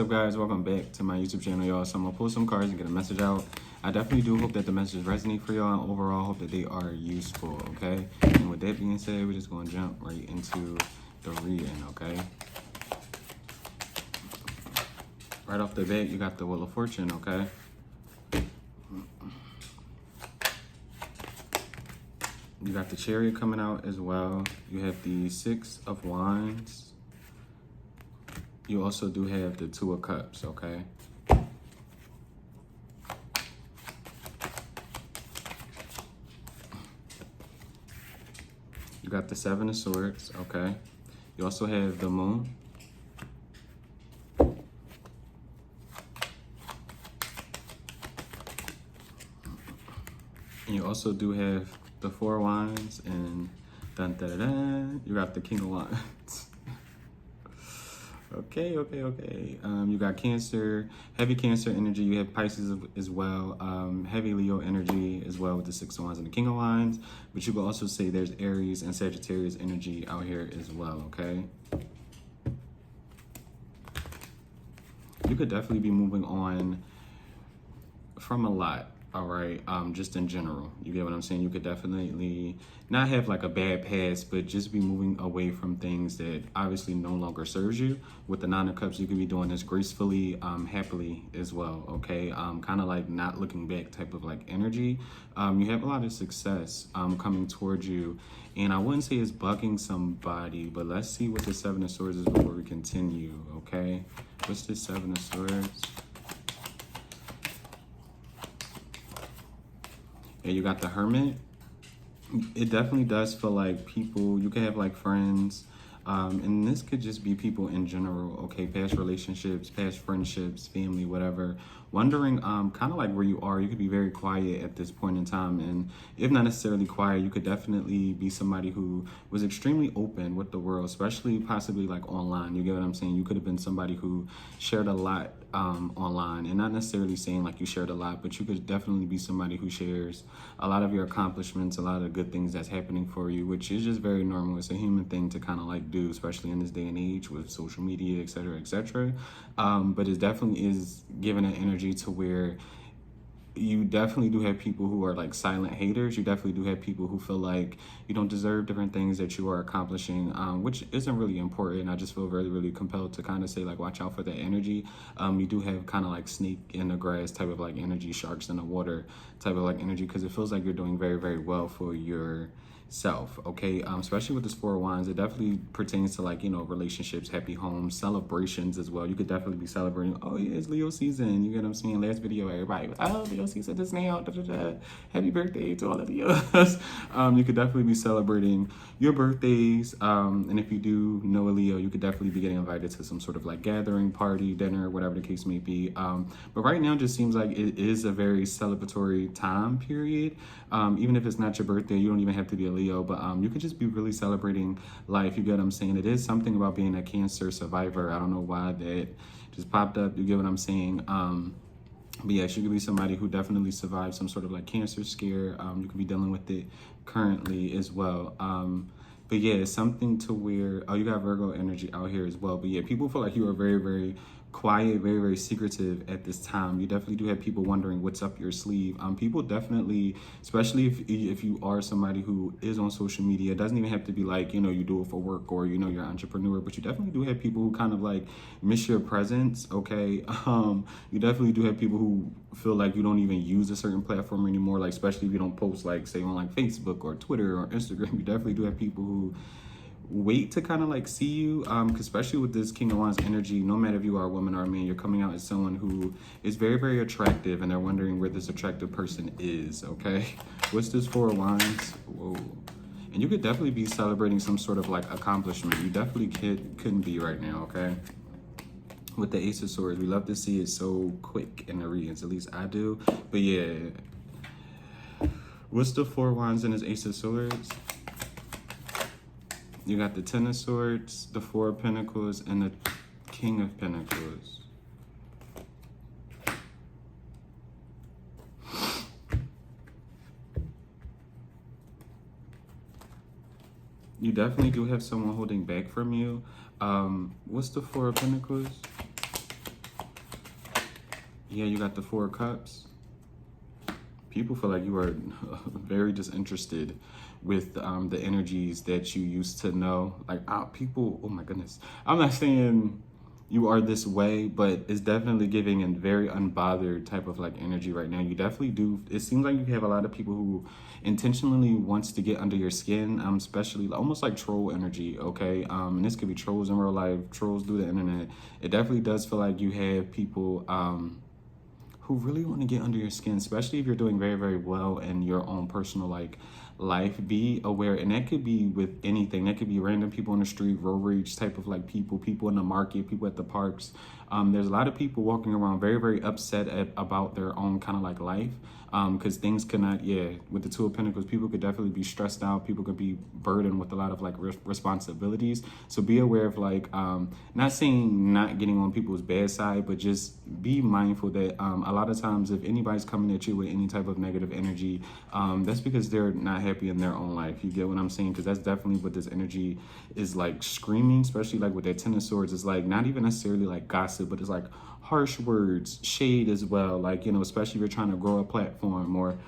What's up, guys? Welcome back to my YouTube channel, y'all. So I'm gonna pull some cards and get a message out. I definitely do hope that the messages resonate for y'all, and overall hope that they are useful, okay? And with that being said, we're just gonna jump right into the reading, okay? Right off the bat, you got the Wheel of Fortune, okay? You got the Chariot coming out as well. You have the Six of Wands. You also do have the Two of Cups, okay? You got the Seven of Swords, okay? You also have the Moon. And you also do have the Four of Wands, and dun, dun, dun, dun, you got the King of Wands. Okay. You got Cancer, heavy Cancer energy. You have Pisces as well, heavy Leo energy as well with the Six of Wands and the King of Wands. But you could also say there's Aries and Sagittarius energy out here as well, okay? You could definitely be moving on from a lot. All right, just in general, you get what I'm saying? You could definitely not have like a bad past, but just be moving away from things that obviously no longer serves you. With the Nine of Cups, you could be doing this gracefully, happily as well, okay? Kind of like not looking back type of like energy. You have a lot of success coming towards you, and I wouldn't say it's bugging somebody, but let's see what the Seven of Swords is before we continue, okay? What's the Seven of Swords? And you got the Hermit. It definitely does feel like people, you can have like friends, and this could just be people in general, okay? Past relationships, past friendships, family, whatever. Wondering kind of like where you are. You could be very quiet at this point in time, and if not necessarily quiet, you could definitely be somebody who was extremely open with the world, especially possibly like online. You get what I'm saying? You could have been somebody who shared a lot online, and not necessarily saying like you shared a lot, but you could definitely be somebody who shares a lot of your accomplishments, a lot of the good things that's happening for you, which is just very normal. It's a human thing to kind of like do, especially in this day and age with social media, etc., etc. But it definitely is given an energy to where you definitely do have people who are like silent haters. You definitely do have people who feel like you don't deserve different things that you are accomplishing, which isn't really important. I just feel really compelled to kind of say like, watch out for that energy. You do have kind of like snake in the grass type of like energy, sharks in the water type of like energy, because it feels like you're doing very well for yourself, okay? Especially with this Four of Wands, it definitely pertains to like, you know, relationships, happy homes, celebrations as well. You could definitely be celebrating, oh yeah, it's Leo season, you get what I'm saying? Last video, everybody was, oh, Leo season is now, da, da, da. Happy birthday to all of Leos. You could definitely be celebrating your birthdays, and if you do know a Leo, you could definitely be getting invited to some sort of like gathering, party, dinner, whatever the case may be. But right now, it just seems like it is a very celebratory time period. Even if it's not your birthday, you don't even have to be a Leo, but you could just be really celebrating life. You get what I'm saying? It is something about being a Cancer survivor. I don't know why that just popped up. You get what I'm saying? But yes, you could be somebody who definitely survived some sort of like cancer scare. You could be dealing with it currently as well. But yeah, it's something to where, oh, you got Virgo energy out here as well. But yeah, people feel like you are very quiet, very secretive at this time. You definitely do have people wondering what's up your sleeve. People definitely, especially if you are somebody who is on social media, it doesn't even have to be like, you know, you do it for work or, you know, you're an entrepreneur, but you definitely do have people who kind of like miss your presence, okay? You definitely do have people who feel like you don't even use a certain platform anymore, like especially if you don't post like say on like Facebook or Twitter or Instagram. You definitely do have people who wait to kind of like see you, especially with this King of Wands energy. No matter if you are a woman or a man, you're coming out as someone who is very attractive, and they're wondering where this attractive person is, okay? What's this Four of Wands? Whoa. And you could definitely be celebrating some sort of like accomplishment. You definitely couldn't be right now, okay? With the Ace of Swords, we love to see it so quick in the readings, at least I do. But yeah, what's the Four of Wands and his Ace of Swords? You got the Ten of Swords, the Four of Pentacles, and the King of Pentacles. You definitely do have someone holding back from you. What's the Four of Pentacles? Yeah, you got the Four of Cups. People feel like you are very disinterested with the energies that you used to know. Like people, oh my goodness. I'm not saying you are this way, but it's definitely giving a very unbothered type of like energy right now. You definitely do. It seems like you have a lot of people who intentionally wants to get under your skin, especially almost like troll energy. Okay, and this could be trolls in real life, trolls through the internet. It definitely does feel like you have people who really want to get under your skin, especially if you're doing very, very well in your own personal like life. Be aware, and that could be with anything. That could be random people on the street, road rage type of like people in the market, people at the parks. There's a lot of people walking around very, very upset about their own kind of like life. Because things cannot, with the Two of Pentacles, people could definitely be stressed out. People could be burdened with a lot of like responsibilities. So be aware of like, not saying not getting on people's bad side, but just be mindful that a lot of times if anybody's coming at you with any type of negative energy, that's because they're not happy in their own life. You get what I'm saying? Because that's definitely what this energy is like screaming, especially like with that Ten of Swords. It's like not even necessarily like gossip, but it's like harsh words, shade as well. Like, especially if you're trying to grow a platform, or,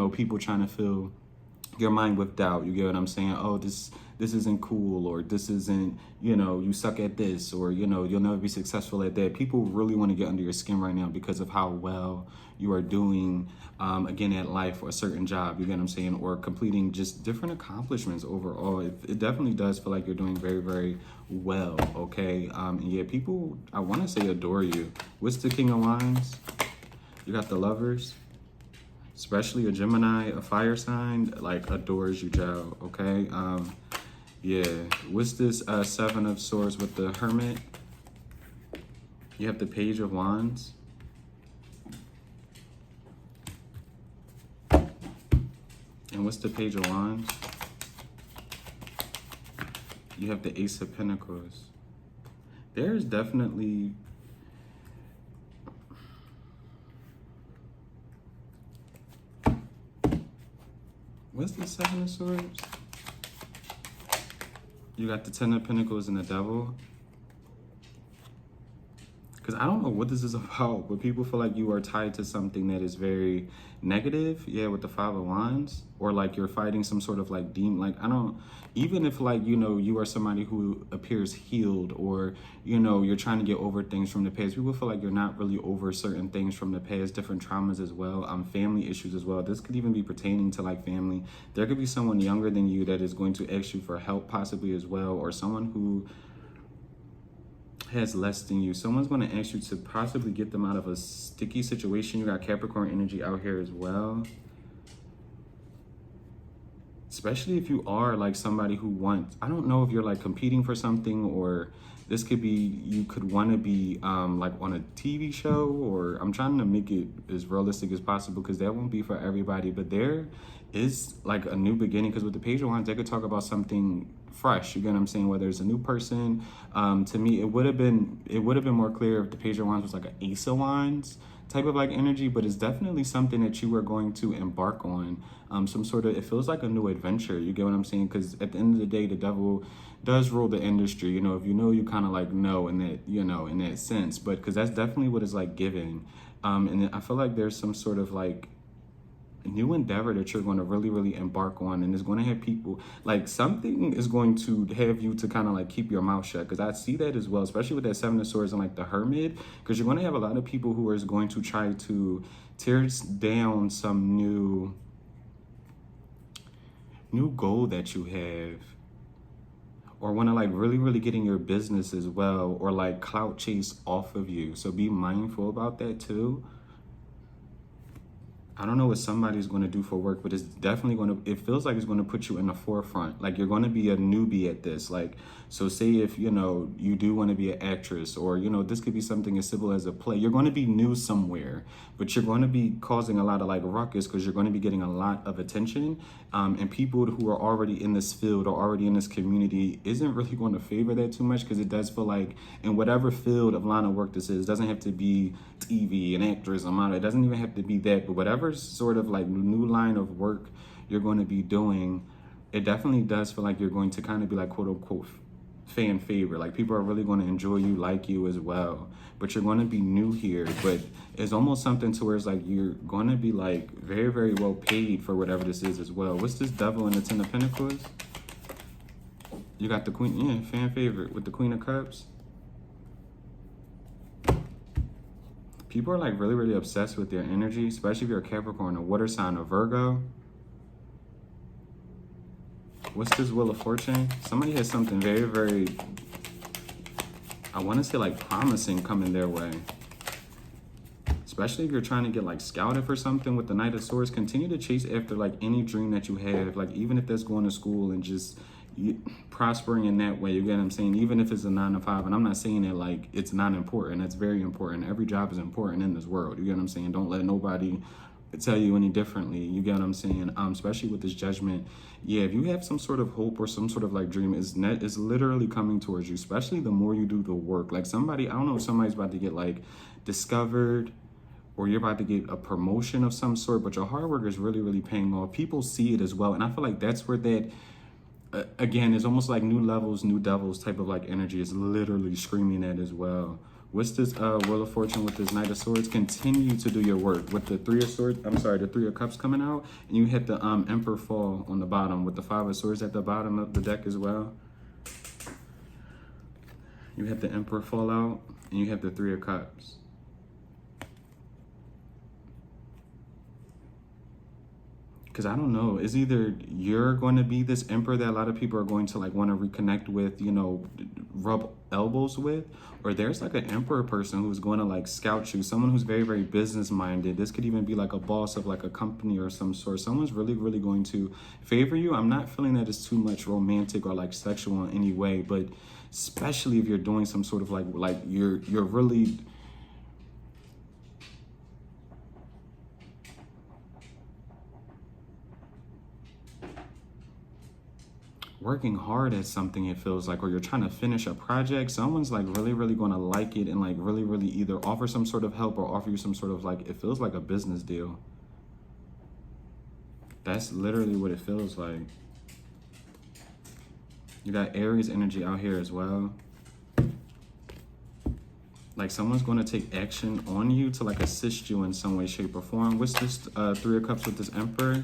people trying to fill your mind with doubt. You get what I'm saying? Oh, this isn't cool, or this isn't, you suck at this, or, you'll never be successful at that. People really want to get under your skin right now because of how well you are doing, again, at life, or a certain job, you get what I'm saying, or completing just different accomplishments overall. It definitely does feel like you're doing very, very well, okay? And yeah, people, I want to say adore you. What's the King of Wands? You got the Lovers. Especially a Gemini, a fire sign, like adores you, Joe, okay? Yeah, what's this Seven of Swords with the Hermit? You have the Page of Wands. And what's the Page of Wands? You have the Ace of Pentacles. There's definitely... What's the Seven of Swords? You got the Ten of Pentacles and the Devil. Because I don't know what this is about, but people feel like you are tied to something that is very negative. Yeah, with the Five of Wands. Or like you're fighting some sort of like demon. Like, I don't, even if like, you are somebody who appears healed, or, you're trying to get over things from the past. People feel like you're not really over certain things from the past, different traumas as well, family issues as well. This could even be pertaining to like family. There could be someone younger than you that is going to ask you for help possibly as well, or someone who has less than you. Someone's going to ask you to possibly get them out of a sticky situation. You got Capricorn energy out here as well. Especially if you are like somebody who wants, I don't know if you're like competing for something, or this could be, you could want to be like on a TV show, or I'm trying to make it as realistic as possible because that won't be for everybody, but there is like a new beginning. Because with the Page of Wands, they could talk about something fresh, you get what I'm saying, whether it's a new person. To me, it would have been more clear if the Page of Wands was like an Ace of Wands type of like energy, but it's definitely something that you are going to embark on, some sort of, it feels like a new adventure, you get what I'm saying? Because at the end of the day, the devil does rule the industry, if you kind of like know in that, in that sense, but because that's definitely what it's like giving. And I feel like there's some sort of like new endeavor that you're going to really, really embark on, and it's going to have people like, something is going to have you to kind of like keep your mouth shut, because I see that as well, especially with that Seven of Swords and like the Hermit, because you're going to have a lot of people who are going to try to tear down some new goal that you have, or want to like really, really get in your business as well, or like clout chase off of you. So be mindful about that too. I don't know what somebody's going to do for work, but it's definitely going to, it feels like it's going to put you in the forefront. Like you're going to be a newbie at this. Like, so say if, you do want to be an actress, or, this could be something as simple as a play. You're going to be new somewhere, but you're going to be causing a lot of like ruckus, because you're going to be getting a lot of attention. And people who are already in this field, or already in this community, isn't really going to favor that too much, because it does feel like in whatever field of line of work this is, doesn't have to be TV, an actress, a model. It doesn't even have to be that, but whatever sort of like new line of work you're going to be doing, it definitely does feel like you're going to kind of be like, quote unquote, fan favorite. Like people are really going to enjoy you, like you as well. But you're going to be new here. But it's almost something to where it's like you're going to be like very, very well paid for whatever this is as well. What's this devil in the Ten of Pentacles? You got the Queen, yeah, fan favorite with the Queen of Cups. People are like really, really obsessed with their energy, especially if you're a Capricorn, a water sign, a Virgo. What's this Wheel of Fortune? Somebody has something very, very, I want to say like promising coming their way. Especially if you're trying to get like scouted for something with the Knight of Swords, continue to chase after like any dream that you have. Like even if that's going to school and just prospering in that way, you get what I'm saying? Even if it's a 9 to 5, and I'm not saying that like it's not important. It's very important. Every job is important in this world. You get what I'm saying? Don't let nobody tell you any differently. You get what I'm saying? Especially with this Judgment. Yeah, if you have some sort of hope or some sort of like dream, is literally coming towards you. Especially the more you do the work. Like somebody, I don't know if somebody's about to get like discovered, or you're about to get a promotion of some sort, but your hard work is really, really paying off. People see it as well. And I feel like that's where that, again, it's almost like new levels, new devils type of like energy is literally screaming at as well. What's this Wheel of Fortune with this Knight of Swords? Continue to do your work. With the Three of Swords, the Three of Cups coming out, and you hit the Emperor fall on the bottom with the Five of Swords at the bottom of the deck as well. You have the Emperor fall out, and you have the Three of Cups. Because I don't know, it's either you're going to be this emperor that a lot of people are going to like want to reconnect with, you know, rub elbows with, or there's like an emperor person who's going to like scout you, someone who's very, very business minded. This could even be like a boss of like a company or some sort. Someone's really, really going to favor you. I'm not feeling that it's too much romantic or like sexual in any way, but especially if you're doing some sort of like you're really working hard at something, it feels like, or you're trying to finish a project. Someone's like really, really going to like it and like really, really either offer some sort of help or offer you some sort of like, it feels like a business deal. That's literally what it feels like. You got Aries energy out here as well. Like someone's going to take action on you to like assist you in some way, shape, or form. What's this Three of Cups with this Emperor?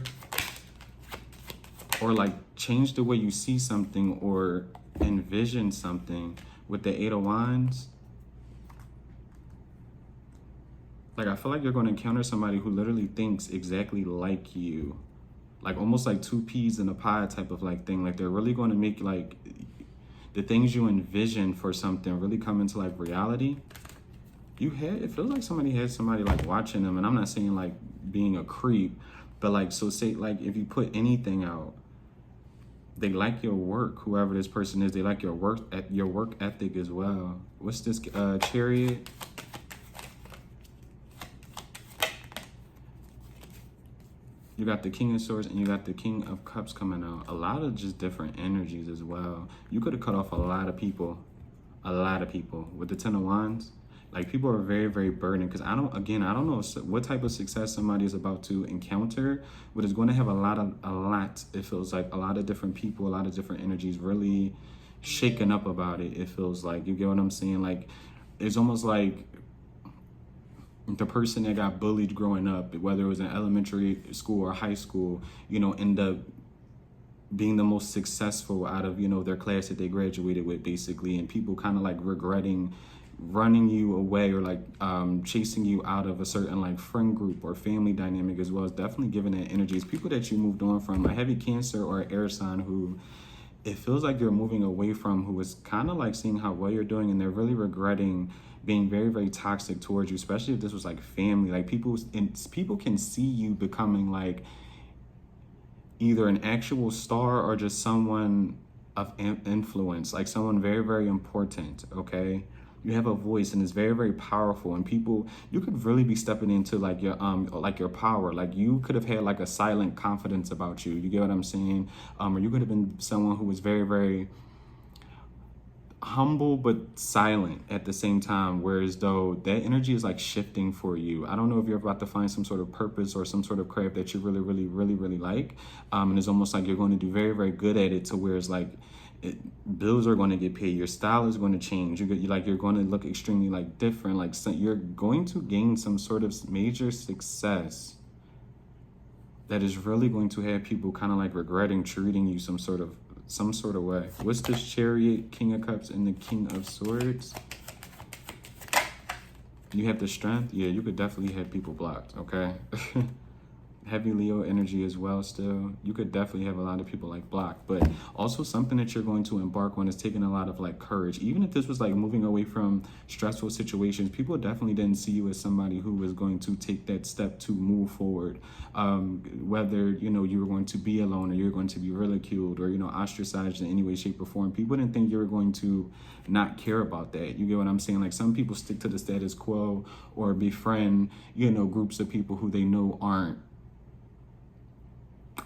Or like change the way you see something or envision something with the Eight of Wands. Like I feel like you're going to encounter somebody who literally thinks exactly like you. Like almost like two peas in a pie type of like thing. Like they're really going to make like the things you envision for something really come into like reality. It feels like somebody had somebody like watching them, and I'm not saying like being a creep, but like, so say like if you put anything out, they like your work, whoever this person is, they like your work ethic as well. What's this Chariot? You got the King of Swords and you got the King of Cups coming out. A lot of just different energies as well. You could have cut off a lot of people with the Ten of Wands. Like people are very, very burdened because I don't know what type of success somebody is about to encounter, but it's going to have a lot, it feels like a lot of different people, a lot of different energies really shaken up about it. It feels like, you get what I'm saying? Like it's almost like the person that got bullied growing up, whether it was in elementary school or high school, you know, end up being the most successful out of, you know, their class that they graduated with basically, and people kind of like regretting running you away or like chasing you out of a certain like friend group or family dynamic as well. Is definitely giving that energy. It's people that you moved on from, a heavy Cancer or an air sign who it feels like you're moving away from, who is kind of like seeing how well you're doing and they're really regretting being very, very toxic towards you, especially if this was like family. Like people can see you becoming like either an actual star or just someone of influence, like someone very, very important, okay? You have a voice and it's very, very powerful, and people, you could really be stepping into like your power. Like you could have had like a silent confidence about you. You get what I'm saying? Or you could have been someone who was very, very humble but silent at the same time, whereas though that energy is like shifting for you. I don't know if you're about to find some sort of purpose or some sort of craft that you really, really, really, really like, and it's almost like you're going to do very, very good at it, to where it's like bills are going to get paid. Your style is going to change. You're going to look extremely like different. Like you're going to gain some sort of major success that is really going to have people kind of like regretting treating you some sort of way. What's this Chariot, King of Cups, and the King of Swords? You have the strength. Yeah, you could definitely have people blocked. Okay. Heavy Leo energy as well still. You could definitely have a lot of people like blocked, but also something that you're going to embark on is taking a lot of like courage. Even if this was like moving away from stressful situations, people definitely didn't see you as somebody who was going to take that step to move forward. Whether, you know, you were going to be alone or you're going to be ridiculed or, you know, ostracized in any way, shape, or form. People didn't think you were going to not care about that. You get what I'm saying? Like some people stick to the status quo or befriend, you know, groups of people who they know aren't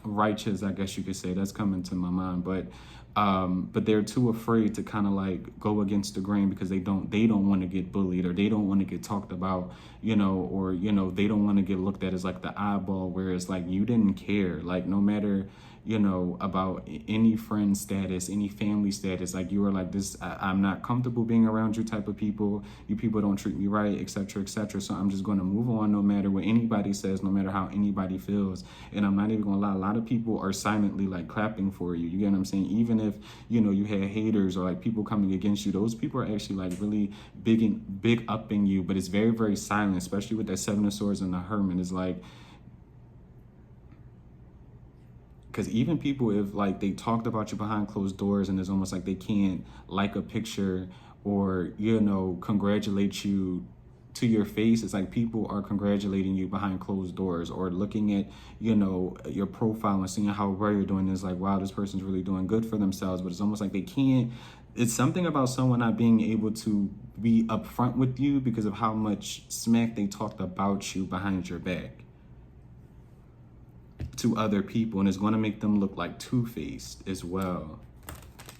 righteous, I guess you could say. That's coming to my mind, but they're too afraid to kind of like go against the grain because they don't want to get bullied or they don't want to get talked about, you know, or, you know, they don't want to get looked at as like the eyeball, whereas like you didn't care, like no matter, you know, about any friend status, any family status, like you were like this, I'm not comfortable being around you type of people. You people don't treat me right, etc., etc. So I'm just going to move on no matter what anybody says, no matter how anybody feels. And I'm not even going to lie, a lot of people are silently like clapping for you. You get what I'm saying? Even if, you know, you had haters or like people coming against you, those people are actually like really big upping you, but it's very, very silent, especially with that Seven of Swords and the Hermit. Is like, because even people, if like they talked about you behind closed doors and it's almost like they can't like a picture or, you know, congratulate you to your face, it's like people are congratulating you behind closed doors or looking at, you know, your profile and seeing how well you're doing. Is like, wow, this person's really doing good for themselves. But it's almost like they can't. It's something about someone not being able to be upfront with you because of how much smack they talked about you behind your back to other people, and it's going to make them look like two-faced as well.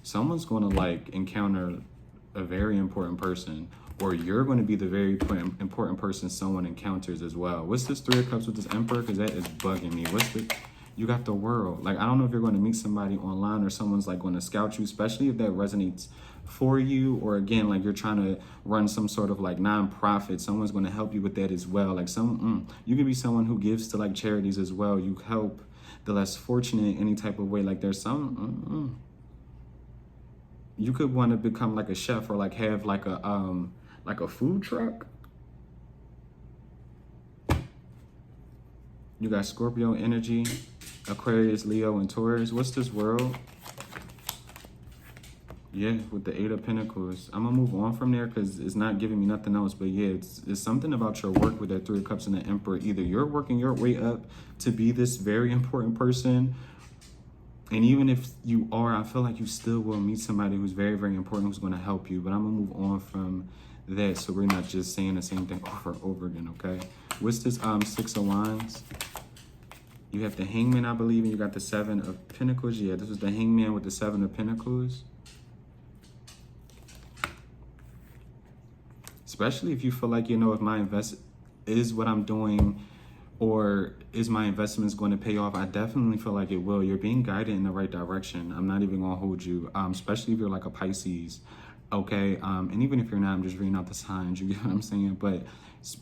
Someone's going to like encounter a very important person, or you're going to be the very important person someone encounters as well. What's this Three of Cups with this Emperor? Because that is bugging me. You got the World. Like, I don't know if you're going to meet somebody online or someone's like going to scout you, especially if that resonates for you, or again, like you're trying to run some sort of like nonprofit. Someone's going to help you with that as well. Like you can be someone who gives to like charities as well. You help the less fortunate in any type of way. Like there's some you could want to become like a chef or like have like a food truck. You got Scorpio energy, Aquarius, Leo, and Taurus. What's this World? Yeah, with the Eight of Pentacles. I'm going to move on from there because it's not giving me nothing else. But yeah, it's something about your work with that Three of Cups and the Emperor. Either you're working your way up to be this very important person, and even if you are, I feel like you still will meet somebody who's very, very important, who's going to help you. But I'm going to move on from that so we're not just saying the same thing over and over again, okay? What's this Six of Wands? You have the Hangman, I believe, and you got the Seven of Pentacles. Yeah, this is the Hangman with the Seven of Pentacles. Especially if you feel like, you know, if my is what I'm doing or is my investments going to pay off, I definitely feel like it will. You're being guided in the right direction. I'm not even going to hold you, especially if you're like a Pisces, okay? And even if you're not, I'm just reading out the signs, you get what I'm saying? But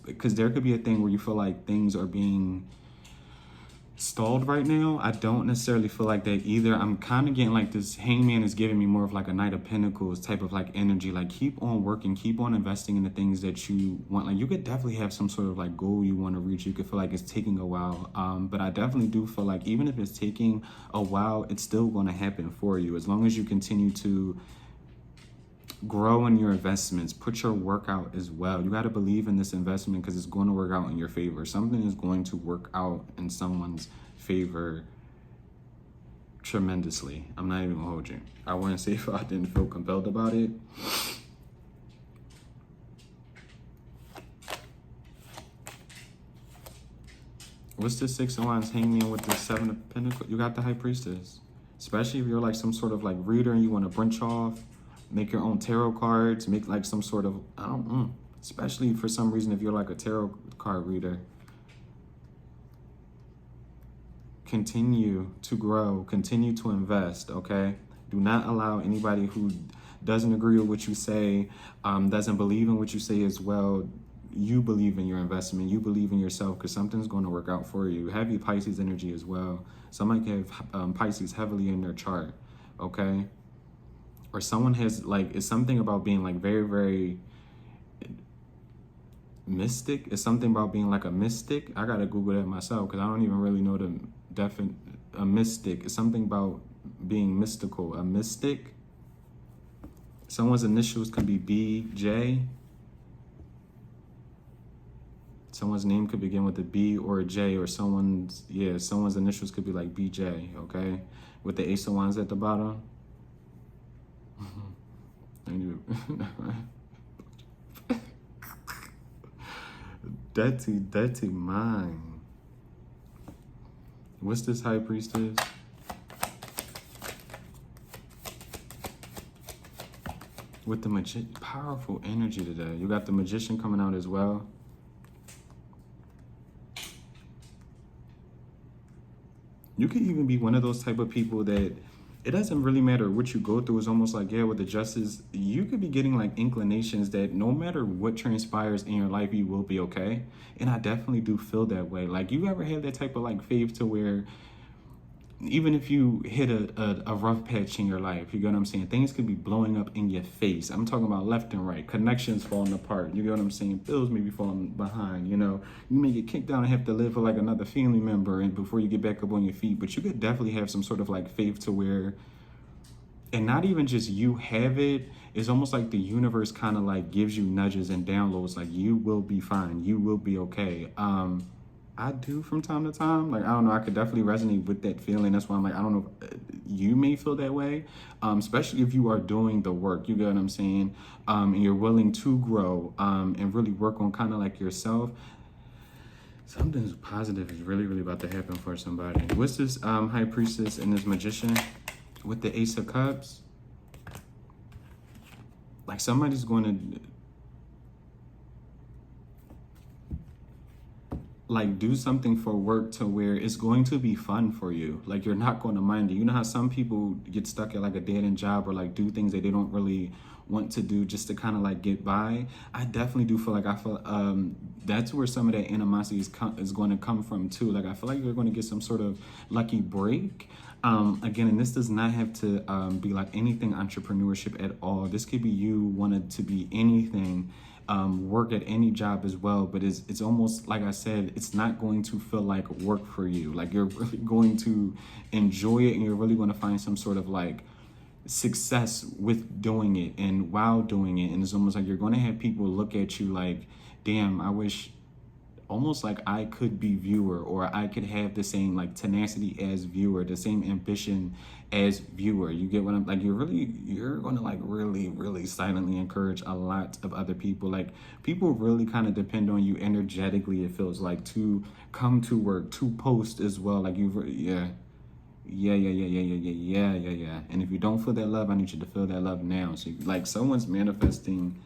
because there could be a thing where you feel like things are being stalled right now. I don't necessarily feel like that either. I'm kind of getting like this Hangman is giving me more of like a Knight of Pentacles type of like energy. Like keep on working, keep on investing in the things that you want. Like you could definitely have some sort of like goal you want to reach. You could feel like it's taking a while. But I definitely do feel like even if it's taking a while, it's still going to happen for you. As long as you continue to grow in your investments, put your work out as well. You got to believe in this investment because it's going to work out in your favor. Something is going to work out in someone's favor tremendously. I'm not even gonna hold you. I wouldn't say if I didn't feel compelled about it. What's the Six of Wands Hangman with the Seven of Pentacles? You got the High Priestess. Especially if you're like some sort of like reader and you want to branch off, make your own tarot cards, make like some sort of, especially for some reason if you're like a tarot card reader. Continue to grow, continue to invest, okay? Do not allow anybody who doesn't agree with what you say, doesn't believe in what you say as well. You believe in your investment. You believe in yourself, because something's going to work out for you. Heavy Pisces energy as well. Somebody can have Pisces heavily in their chart, okay? Or someone has, like, it's something about being like very, very mystic. It's something about being like a mystic. I gotta Google that myself, because I don't even really know the a mystic. It's something about being mystical. A mystic. Someone's initials could be BJ. Someone's name could begin with a B or a J, or someone's initials could be like BJ, okay? With the Ace of Wands at the bottom. Dirty mind. What's this High Priestess? With the powerful energy today. You got the Magician coming out as well. You could even be one of those type of people that it doesn't really matter what you go through. It's almost like, yeah, with the Justice, you could be getting like inclinations that no matter what transpires in your life, you will be okay. And I definitely do feel that way. Like, you ever had that type of like faith to where even if you hit a rough patch in your life, you get what I'm saying? Things could be blowing up in your face. I'm talking about left and right, connections falling apart. You get what I'm saying? Bills may be falling behind, you know? You may get kicked out and have to live for like another family member and before you get back up on your feet. But you could definitely have some sort of like faith to where, and not even just you have it, it's almost like the universe kind of like gives you nudges and downloads, like you will be fine, you will be okay. I do from time to time. Like, I don't know, I could definitely resonate with that feeling. That's why I'm like, I don't know if you may feel that way, especially if you are doing the work, you get what I'm saying? And you're willing to grow and really work on kind of like yourself. Something positive is really, really about to happen for somebody. What's this High Priestess and this Magician with the Ace of Cups? Like, somebody's going to like do something for work to where it's going to be fun for you. Like, you're not going to mind it. You know how some people get stuck at like a dead-end job or like do things that they don't really want to do just to kind of like get by? I definitely do feel like that's where some of that animosity is going to come from too. Like, I feel like you're going to get some sort of lucky break. Again, and this does not have to be like anything entrepreneurship at all. This could be you wanted to be anything. Work at any job as well, but it's almost like I said, it's not going to feel like work for you. Like, you're really going to enjoy it, and you're really going to find some sort of like success with doing it and while doing it. And it's almost like you're going to have people look at you like, damn, I wish almost like I could be viewer, or I could have the same like tenacity as viewer, the same ambition as viewer. You get what I'm like? You're going to like really, really silently encourage a lot of other people. Like, people really kind of depend on you energetically, it feels like, to come to work, to post as well. Like, yeah. And if you don't feel that love, I need you to feel that love now. So like, someone's manifesting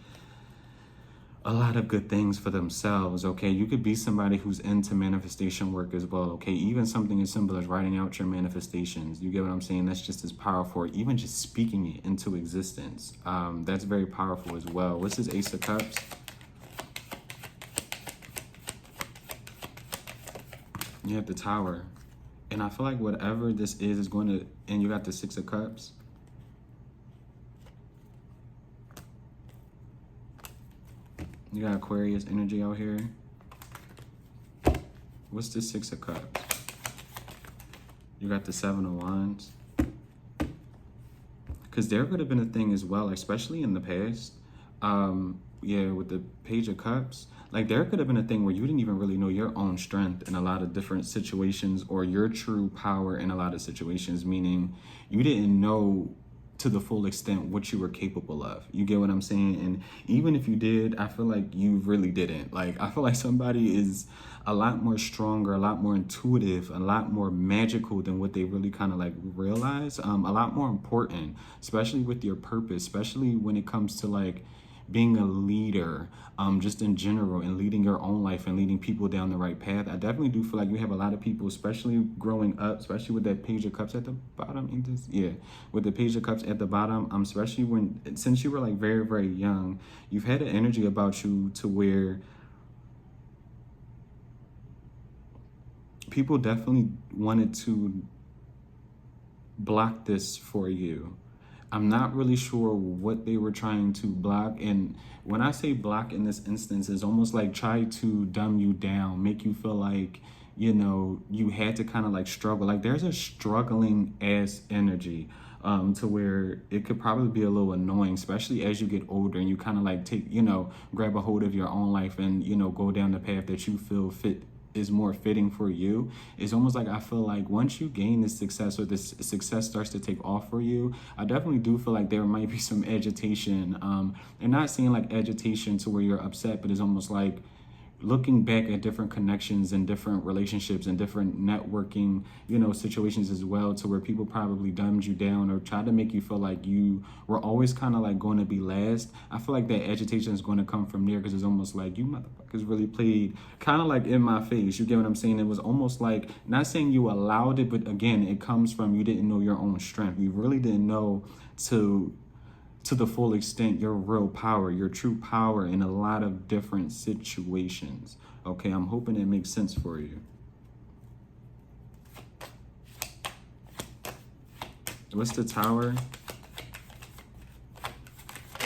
a lot of good things for themselves, okay? You could be somebody who's into manifestation work as well, okay? Even something as simple as writing out your manifestations. You get what I'm saying? That's just as powerful. Even just speaking it into existence. That's very powerful as well. What's this Ace of Cups? You have the Tower. And I feel like whatever this is going to, and you got the Six of Cups. You got Aquarius energy out here. What's the Six of Cups? You got the Seven of Wands. Because there could have been a thing as well, especially in the past. Yeah, with the Page of Cups. Like, there could have been a thing where you didn't even really know your own strength in a lot of different situations, or your true power in a lot of situations, meaning you didn't know to the full extent what you were capable of. You get what I'm saying? And even if you did, I feel like you really didn't. Like, I feel like somebody is a lot more stronger, a lot more intuitive, a lot more magical than what they really kind of like realize. A lot more important, especially with your purpose, especially when it comes to like being a leader, just in general, and leading your own life and leading people down the right path. I definitely do feel like you have a lot of people, especially growing up, especially with that Page of Cups at the bottom. Ain't this? Yeah, with the Page of Cups at the bottom. Especially since you were like very, very young, you've had an energy about you to where people definitely wanted to block this for you. I'm not really sure what they were trying to block. And when I say block in this instance, it's almost like try to dumb you down, make you feel like, you had to kind of like struggle. Like there's a struggling ass energy to where it could probably be a little annoying, especially as you get older and you kind of like take, grab a hold of your own life and, go down the path that you feel is more fitting for you. It's almost like I feel like once you gain this success or this success starts to take off for you, I definitely do feel like there might be some agitation. And not saying like agitation to where you're upset, but it's almost like looking back at different connections and different relationships and different networking, situations as well, to where people probably dumbed you down or tried to make you feel like you were always kind of like going to be last. I feel like that agitation is going to come from there because it's almost like you motherfuckers really played kind of like in my face. You get what I'm saying? It was almost like, not saying you allowed it, but again, it comes from you didn't know your own strength. You really didn't know to the full extent your real power, your true power in a lot of different situations. Okay, I'm hoping it makes sense for you. What's the Tower?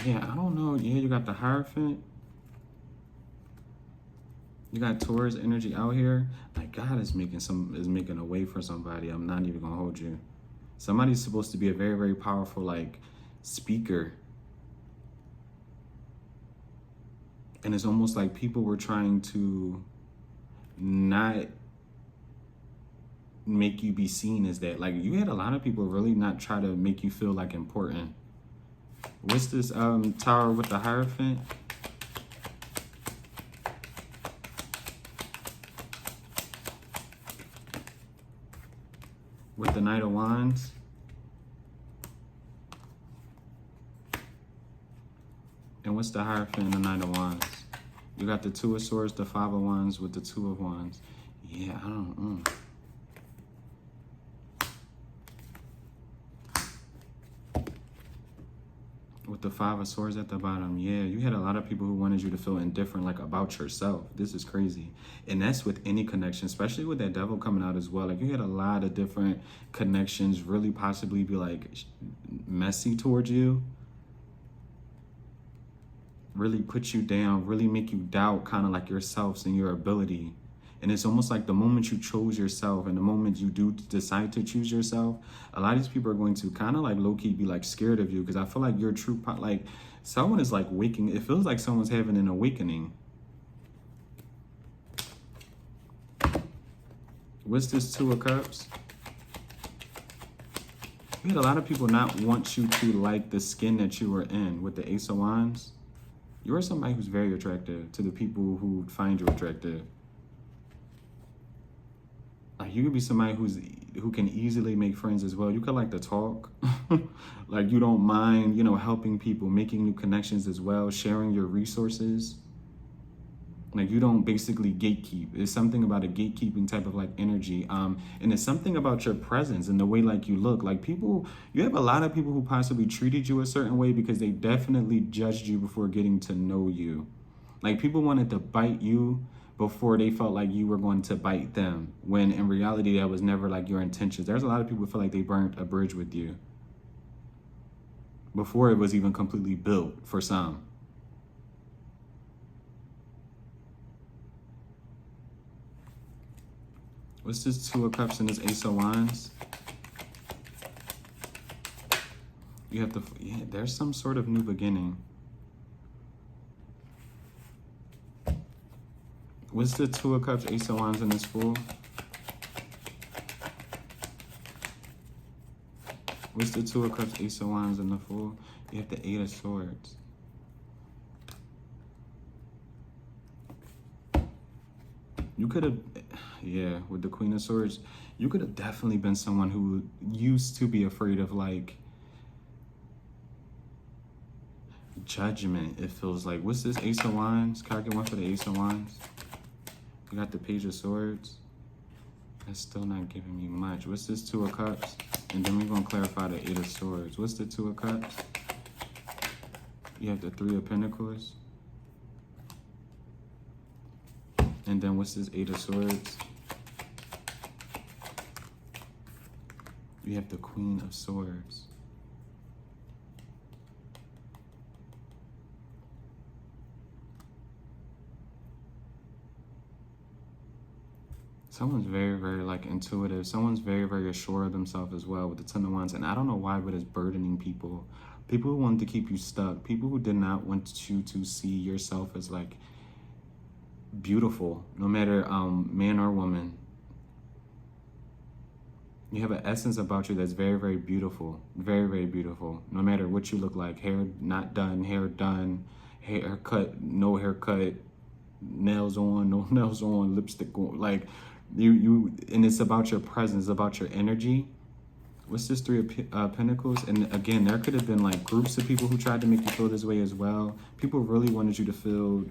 Yeah, I don't know. Yeah, you got the Hierophant. You got Taurus energy out here. Like God is making a way for somebody. I'm not even gonna hold you. Somebody's supposed to be a very, very powerful like speaker. And it's almost like people were trying to not make you be seen as that. Like you had a lot of people really not try to make you feel like important. What's this Tower with the Hierophant? With the Knight of Wands? And what's the Hierophant and the Knight of Wands? You got the Two of Swords, the Five of Wands with the Two of Wands. Yeah, I don't know. With the Five of Swords at the bottom. Yeah, you had a lot of people who wanted you to feel indifferent, like about yourself. This is crazy. And that's with any connection, especially with that Devil coming out as well. Like you had a lot of different connections really possibly be like messy towards you. Really put you down, really make you doubt kind of like yourselves and your ability. And it's almost like the moment you chose yourself and the moment you do decide to choose yourself, a lot of these people are going to kind of like low-key be like scared of you because I feel like your true, like someone is like waking, it feels like someone's having an awakening. What's this Two of Cups? You had a lot of people not want you to like the skin that you were in with the Ace of Wands. You are somebody who's very attractive to the people who find you attractive. Like you could be somebody who can easily make friends as well. You could like to talk. Like you don't mind, helping people, making new connections as well, sharing your resources. Like you don't basically gatekeep. It's something about a gatekeeping type of like energy. And it's something about your presence and the way like you look. Like people, you have a lot of people who possibly treated you a certain way because they definitely judged you before getting to know you. Like people wanted to bite you before they felt like you were going to bite them. When in reality, that was never like your intentions. There's a lot of people who feel like they burnt a bridge with you before it was even completely built for some. What's this Two of Cups and this Ace of Wands? You have to, yeah, there's some sort of new beginning. What's the Two of Cups, Ace of Wands, and this Fool? What's the Two of Cups, Ace of Wands, and the Fool? You have the Eight of Swords. You could have, yeah, with the Queen of Swords, you could have definitely been someone who used to be afraid of like Judgment, it feels like. What's this? Ace of Wands. Can I get one for the Ace of Wands? You got the Page of Swords. That's still not giving me much. What's this? Two of Cups. And then we're going to clarify the Eight of Swords. What's the Two of Cups? You have the Three of Pentacles. And then what's this? Eight of Swords? You have the Queen of Swords. Someone's very, very like intuitive. Someone's very, very assured of themselves as well with the Ten of Wands. And I don't know why, but it's burdening people. People who wanted to keep you stuck. People who did not want you to see yourself as like beautiful, no matter man or woman. You have an essence about you that's very, very beautiful. Very, very beautiful. No matter what you look like. Hair not done, hair done, haircut, no haircut, nails on, no nails on, lipstick on. Like you, and it's about your presence, about your energy. What's this? Three of Pentacles? And again, there could have been like groups of people who tried to make you feel this way as well. People really wanted you to feel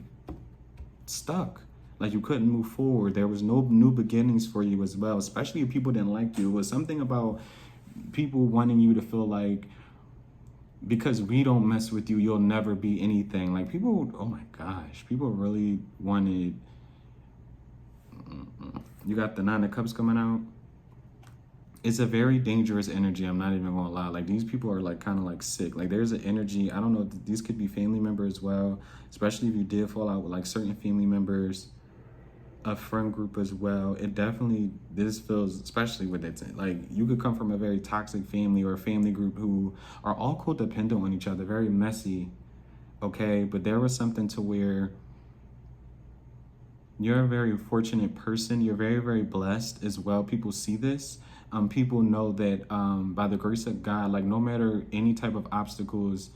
stuck. Like you couldn't move forward. There was no new beginnings for you as well, especially if people didn't like you. It was something about people wanting you to feel like, because we don't mess with you, you'll never be anything. Like people, oh my gosh, people really wanted, you got the Nine of Cups coming out. It's a very dangerous energy. I'm not even gonna lie. Like these people are like kind of like sick. Like there's an energy, I don't know, these could be family members as well, especially if you did fall out with like certain family members, a friend group as well. It definitely, this feels, especially with it, like you could come from a very toxic family or a family group who are all codependent on each other, very messy, okay? But there was something to where you're a very fortunate person. You're very, very blessed as well. People see this. People know that by the grace of God, like no matter any type of obstacles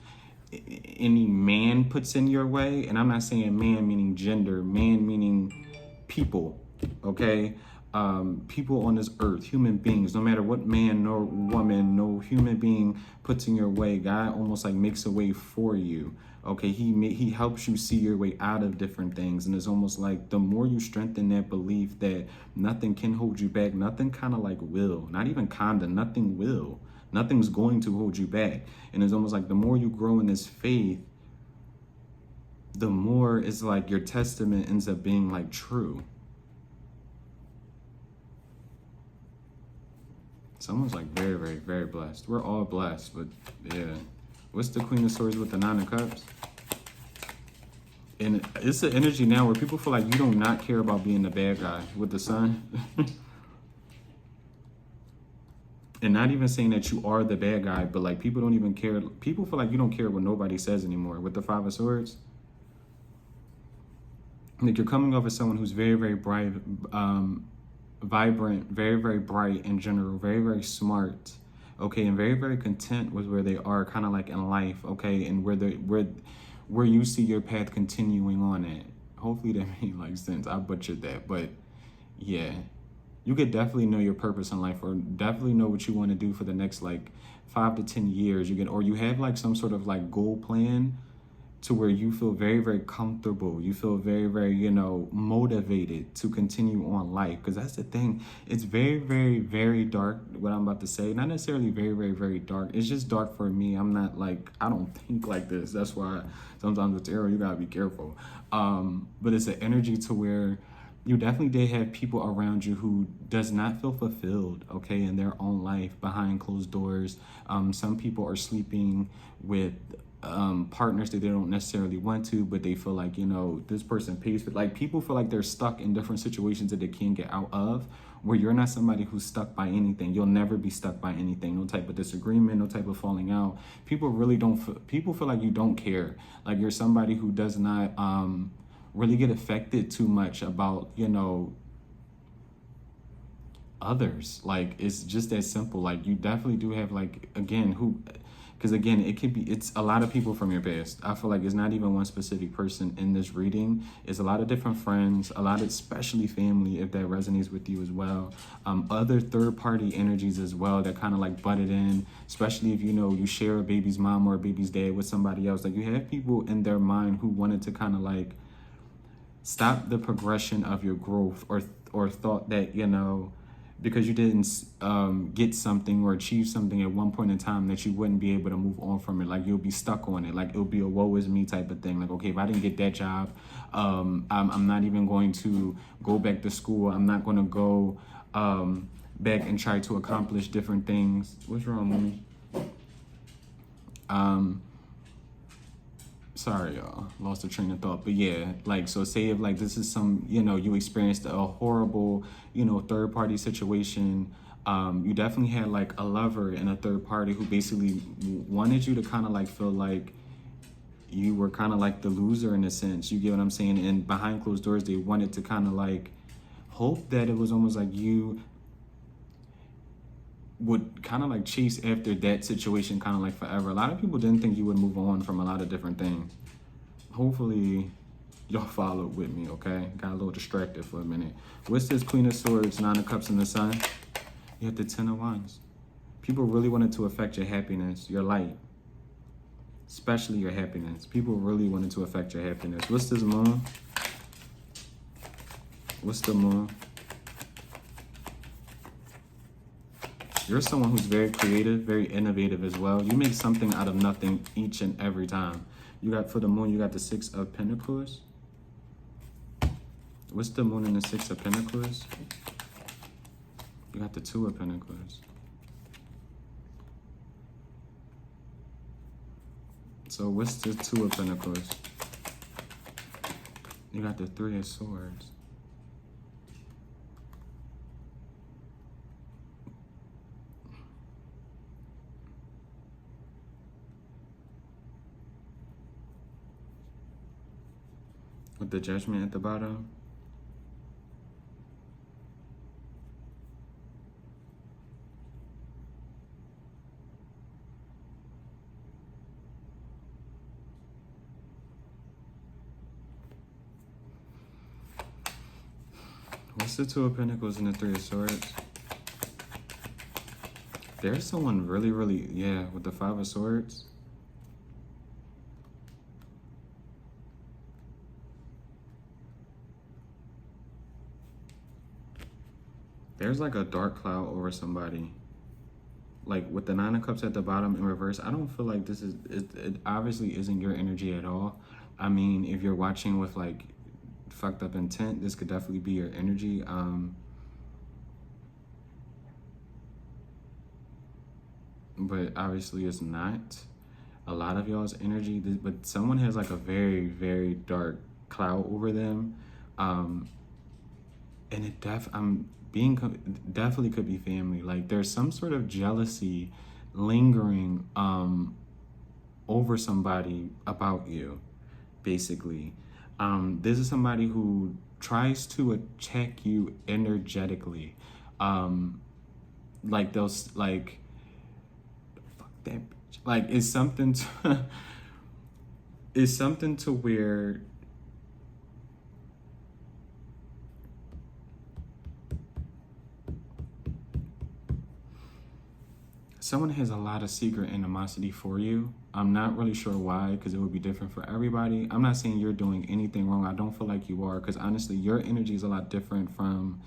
any man puts in your way, and I'm not saying man meaning gender, man meaning people, okay? People on this earth, human beings, no matter what man nor woman, no human being puts in your way, God almost like makes a way for you, okay? He helps you see your way out of different things, and it's almost like the more you strengthen that belief that nothing can hold you back, nothing kind of like will, not even kinda, nothing will, nothing's going to hold you back. And it's almost like the more you grow in this faith, the more it's like your testament ends up being like true. Someone's like very, very, very blessed. We're all blessed, but yeah. What's the Queen of Swords with the Nine of Cups? And it's an energy now where people feel like you do not care about being the bad guy with the Sun. And not even saying that you are the bad guy, but like people don't even care. People feel like you don't care what nobody says anymore with the Five of Swords. Like you're coming off as someone who's very, very bright, vibrant, very, very bright in general, very, very smart, okay, and very, very content with where they are kind of like in life, okay, and where you see your path continuing on at. Hopefully that made like sense. I butchered that, but yeah, you could definitely know your purpose in life, or definitely know what you want to do for the next like 5 to 10 years. Or you have like some sort of like goal plan to where you feel very, very comfortable. You feel very, very, motivated to continue on life. Because that's the thing. It's very, very, very dark, what I'm about to say. Not necessarily very, very, very dark. It's just dark for me. I'm not like, I don't think like this. That's why sometimes with tarot, you gotta be careful. But it's an energy to where you definitely did have people around you who does not feel fulfilled, okay, in their own life behind closed doors. Some people are sleeping with partners that they don't necessarily want to, but they feel like, this person pays for, like, people feel like they're stuck in different situations that they can't get out of, where you're not somebody who's stuck by anything. You'll never be stuck by anything. No type of disagreement, no type of falling out. People really don't, people feel like you don't care. Like you're somebody who does not really get affected too much about, others. Like, it's just that simple. Like, you definitely do have, like, again, Because again, it's a lot of people from your past. I feel like it's not even one specific person in this reading. It's a lot of different friends, a lot of, especially family, if that resonates with you as well. Other third party energies as well that kind of like butted in, especially if you know you share a baby's mom or a baby's dad with somebody else. Like you have people in their mind who wanted to kind of like stop the progression of your growth, or thought that, you know, because you didn't get something or achieve something at one point in time, that you wouldn't be able to move on from it. Like you'll be stuck on it. Like it'll be a woe is me type of thing. Like, okay, if I didn't get that job, I'm not even going to go back to school. I'm not going to go back and try to accomplish different things. What's wrong with me? Sorry, y'all, lost the train of thought. But yeah, like, so say if like this is some, you know, you experienced a horrible, you know, third party situation. You definitely had like a lover and a third party who basically wanted you to kind of like feel like you were kind of like the loser in a sense. You get what I'm saying? And behind closed doors, they wanted to kind of like hope that it was almost like you would kind of like chase after that situation kind of like forever. A lot of people didn't think you would move on from a lot of different things. Hopefully y'all followed with me, okay? Got a little distracted for a minute. What's this? Queen of Swords, Nine of Cups in the Sun. You have the Ten of Wands. People really wanted to affect your happiness, your light, especially your happiness. People really wanted to affect your happiness. What's this? Moon. What's the Moon? You're someone who's very creative, very innovative as well. You make something out of nothing each and every time. You got, for the Moon, you got the Six of Pentacles. What's the Moon and the Six of Pentacles? You got the Two of Pentacles. So what's the Two of Pentacles? You got the Three of Swords. With the Judgment at the bottom. What's the Two of Pentacles and the Three of Swords? There's someone really, really, yeah, with the Five of Swords. There's like a dark cloud over somebody. Like with the Nine of Cups at the bottom in reverse, I don't feel like this is, it obviously isn't your energy at all. I mean, if you're watching with like fucked up intent, this could definitely be your energy. But obviously it's not a lot of y'all's energy, but someone has like a very, very dark cloud over them. And it definitely could be family. Like there's some sort of jealousy lingering over somebody about you, basically. This is somebody who tries to attack you energetically. Like those, like, fuck that bitch. Like it's something to, it's something to where someone has a lot of secret animosity for you. I'm not really sure why, because it would be different for everybody. I'm not saying you're doing anything wrong. I don't feel like you are, because honestly, your energy is a lot different from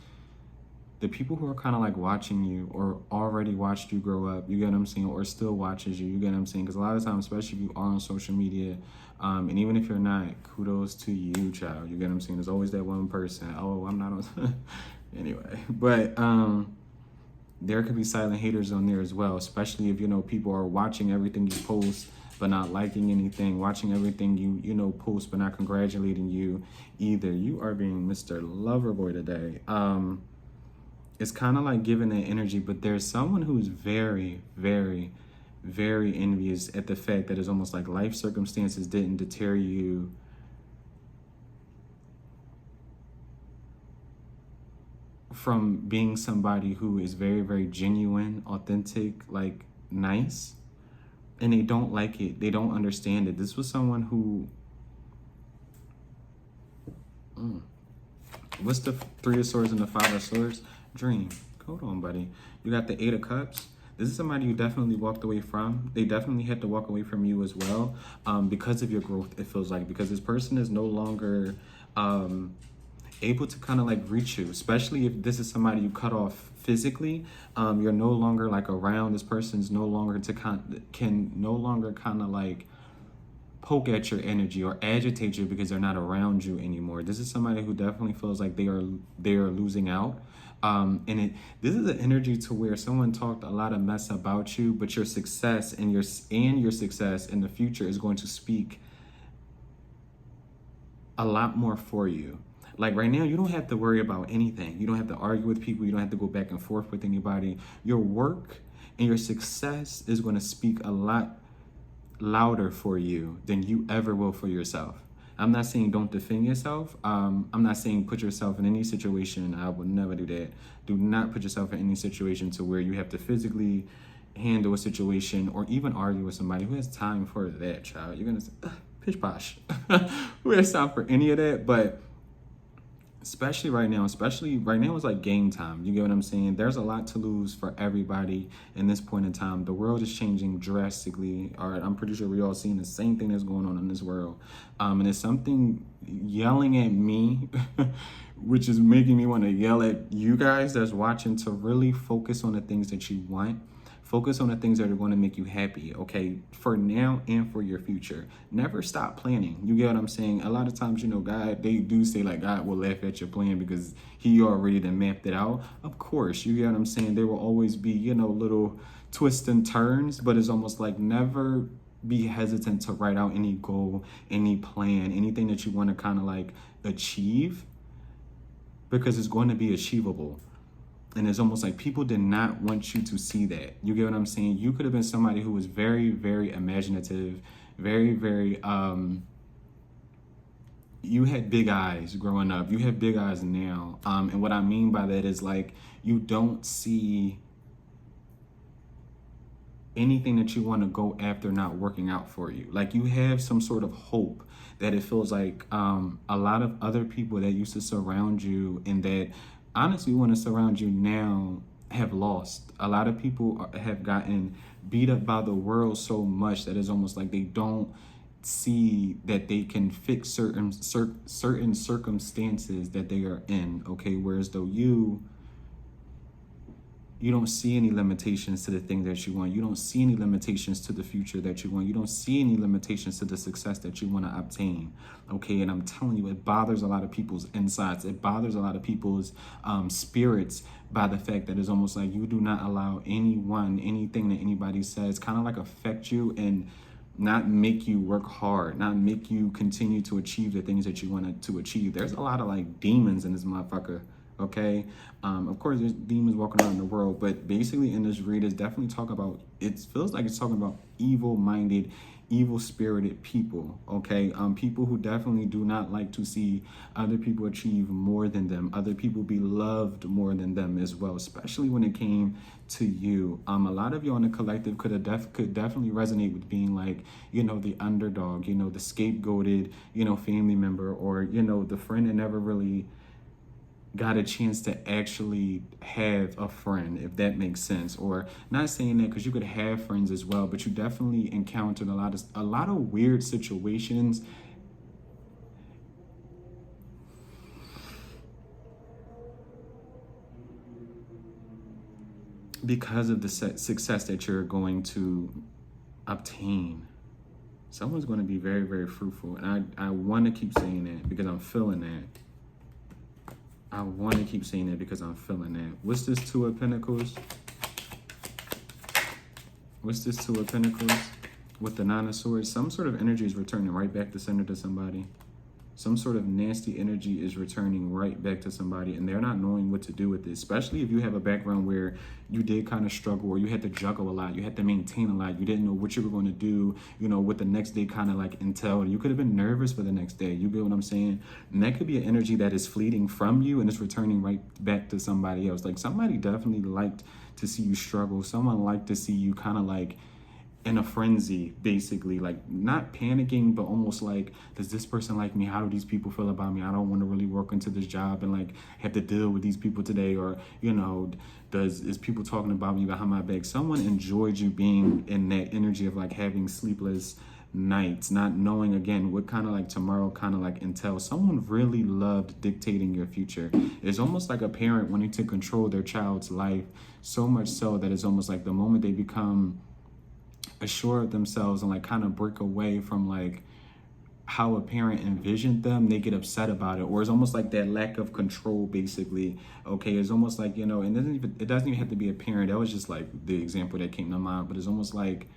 the people who are kind of like watching you or already watched you grow up, you get what I'm saying, or still watches you, you get what I'm saying? Because a lot of times, especially if you are on social media, and even if you're not, kudos to you, child, you get what I'm saying? There's always that one person, oh, I'm not on, anyway, but there could be silent haters on there as well, especially if, you know, people are watching everything you post but not liking anything, watching everything you know, post but not congratulating you either. You are being Mr. Loverboy today. It's kind of like giving that energy, but there's someone who's very, very, very envious at the fact that it's almost like life circumstances didn't deter you from being somebody who is very, very genuine, authentic, like nice. and they don't like it. They don't understand it. This was someone who, what's the Three of Swords and the Five of Swords? Dream. Hold on, buddy. You got the Eight of Cups. This is somebody you definitely walked away from. They definitely had to walk away from you as well, because of your growth, it feels like. Because this person is no longer able to kind of like reach you, especially if this is somebody you cut off physically. You're no longer like around. This person's no longer can no longer kind of like poke at your energy or agitate you because they're not around you anymore. This is somebody who definitely feels like they are losing out. This is an energy to where someone talked a lot of mess about you, but your success and your success in the future is going to speak a lot more for you. Like right now, you don't have to worry about anything. You don't have to argue with people. You don't have to go back and forth with anybody. Your work and your success is going to speak a lot louder for you than you ever will for yourself. I'm not saying don't defend yourself. I'm not saying put yourself in any situation. I would never do that. Do not put yourself in any situation to where you have to physically handle a situation or even argue with somebody. Who has time for that, child? You're going to say, pish posh. Who has time for any of that? But especially right now is like game time. You get what I'm saying? There's a lot to lose for everybody in this point in time. The world is changing drastically. All right, I'm pretty sure we all seeing the same thing that's going on in this world. And it's something yelling at me, which is making me want to yell at you guys that's watching to really focus on the things that you want. Focus on the things that are going to make you happy, okay? For now and for your future. Never stop planning. You get what I'm saying? A lot of times, God, they do say like God will laugh at your plan because he already done mapped it out. Of course, you get what I'm saying? There will always be, little twists and turns, but it's almost like never be hesitant to write out any goal, any plan, anything that you want to kind of like achieve, because it's going to be achievable. And it's almost like people did not want you to see that. You get what I'm saying? You could have been somebody who was very, very imaginative, very, very, you had big eyes growing up. You have big eyes now. And what I mean by that is like, you don't see anything that you want to go after not working out for you. Like you have some sort of hope that it feels like a lot of other people that used to surround you and that honestly want to surround you now have lost. A lot of people have gotten beat up by the world so much that it's almost like they don't see that they can fix certain circumstances that they are in, okay? Whereas though you don't see any limitations to the thing that you want. You don't see any limitations to the future that you want. You don't see any limitations to the success that you want to obtain. Okay, and I'm telling you, it bothers a lot of people's insides. It bothers a lot of people's spirits by the fact that it's almost like you do not allow anything that anybody says kind of like affect you and not make you work hard, not make you continue to achieve the things that you want to achieve. There's a lot of like demons in this motherfucker. Okay, of course there's demons walking around the world, but basically in this read, it's definitely talking about, it feels like it's talking about evil-minded, evil-spirited people, okay? People who definitely do not like to see other people achieve more than them, other people be loved more than them as well, especially when it came to you. A lot of you on the collective could definitely resonate with being like, the underdog, the scapegoated, family member, or, the friend that never really got a chance to actually have a friend, if that makes sense. Or not saying that because you could have friends as well, but you definitely encountered a lot of weird situations because of the success that you're going to obtain. Someone's going to be very, very fruitful. And I want to keep saying that because I'm feeling that. I want to keep saying that because I'm feeling that. What's this Two of Pentacles? What's this Two of Pentacles with the Nine of Swords? Some sort of energy is returning right back to center to somebody. Some sort of nasty energy is returning right back to somebody, and they're not knowing what to do with it, especially if you have a background where you did kind of struggle, or you had to juggle a lot, you had to maintain a lot, you didn't know what you were going to do, what the next day kind of like entailed. You could have been nervous for the next day. You get what I'm saying? And that could be an energy that is fleeting from you and it's returning right back to somebody else. Like somebody definitely liked to see you struggle. Someone liked to see you kind of like in a frenzy, basically, like not panicking, but almost like, does this person like me? How do these people feel about me? I don't want to really work into this job and like have to deal with these people today. Or, you know, is people talking about me behind my back? Someone enjoyed you being in that energy of like having sleepless nights, not knowing again what kind of like tomorrow kind of like entails. Someone really loved dictating your future. It's almost like a parent wanting to control their child's life, so much so that it's almost like the moment they become assured of themselves and like kind of break away from like how a parent envisioned them, they get upset about it. Or it's almost like that lack of control, basically. Okay, it's almost like, you know, and it doesn't even have to be a parent. That was just like the example that came to mind. But it's almost like